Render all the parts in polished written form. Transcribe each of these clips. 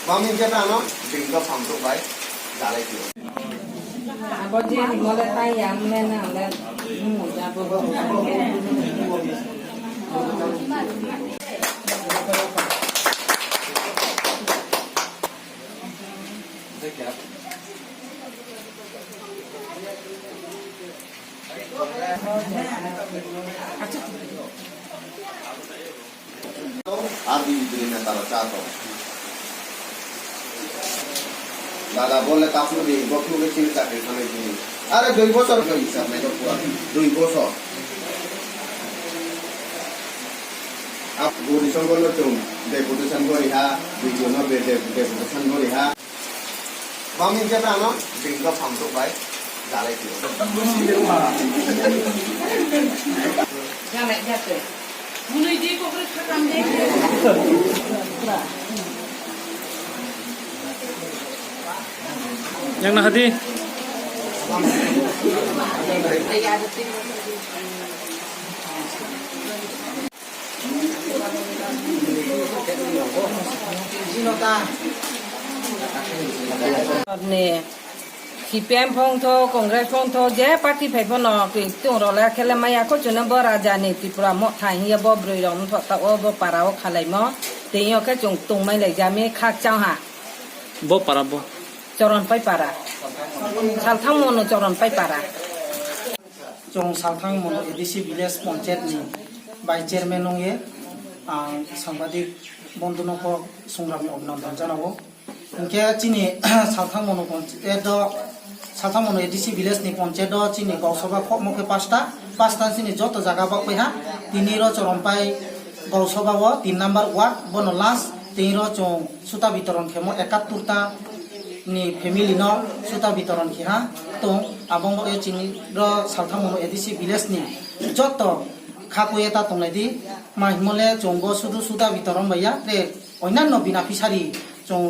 Mami kita ano, tinggal pamtuk baik, jalan itu. Apa je mulai tayam mana lah, apa Abi belinya taruh satu. Dadah boleh kamu di goklu kecil tak sama ini. Ada 2 bosor nggak bisa mereka buat 2 bosor. Aku di sana lo tuh, deputusan gue lihat, di sana deputusan gue lihat. Mami kita ano, tinggal pamtuk baik, jalan itu. jangan jatuh. Mulu di kau berkata deh. Yang nak hati? Nih, CPM phong tho, Congress phong tho, je parti phải phong nọ, thì tung rồi là cái là mày có chuyện nó bỏ ra ra này, thì bữa một tháng hier bỏ bưởi rồi, nó tạo bỏ para khai lại mà, thì nhau cái chung tung mày lại ra mấy khác cháu hả? Bo para bo. Coron pai para, sal thang mono coron pai para. Trong salthang mono edisi village panchet ni by chairman nongye sangbadik bondhu noko songrami abhinandan janago unke chini salthang mono panchet do salthang mono edisi village ni panchet do chini gausabha khokmoke pasta chini joto jaga ba peha tini ro choronpai gausabha o 3 number ward bono last tini ro chong suta bitoron khemo 71 ta ni family no suta bitoron khiha to abong e chini ro salthang mono edisi village ni joto খাকু এটা তংলাইদি মাহিমলে জঙ্গ শুধু সুদা বিতরণ বাইয়া রে অন্যান্য বিনা fishery চং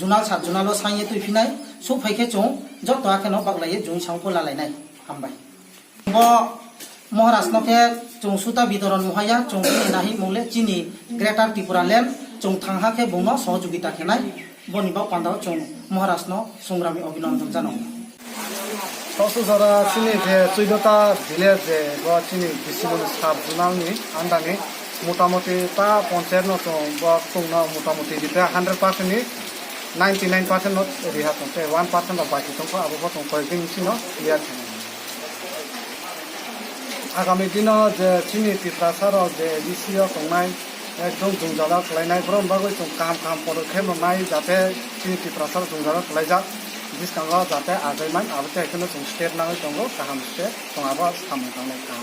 zonal সাত জুনালো সাইয়ে তুই ফিনাই সব ফাইকে চং যত আখেন বাগলাইয়ে জুই সাংকো লালাইনাই হামবাই ব মহারাষ্ট্রকে চং সুতা বিতরণ মহায়া চং নাহি মৌলে চিনি গ্রেটার ত্রিপুরা ল্যান্ড চং থাংহাকে বৌন সহযোগিতা খেনাই বনিবাও পান্দাও চং মহারাষ্ট্র সংগ্রামী অভিনন্দন জানাও Sosura sini je 14টা village je go chini disibul sab junalni andani motamoti ta panchayat no to bo tungna motamoti dita 100% ni 99% not riha tonte 1% of baki tongko abo bo tongko ding sino clear thane agami dino je chini tiprasaro je disio tongnai ekdom jungjala khlainai brom bagoi tong kam podokhem nai jate chini tiprasaro jungjala khlaijak diskango jate agaiman abate ekono state nang tongo kaham state tongabo samang tangnai kam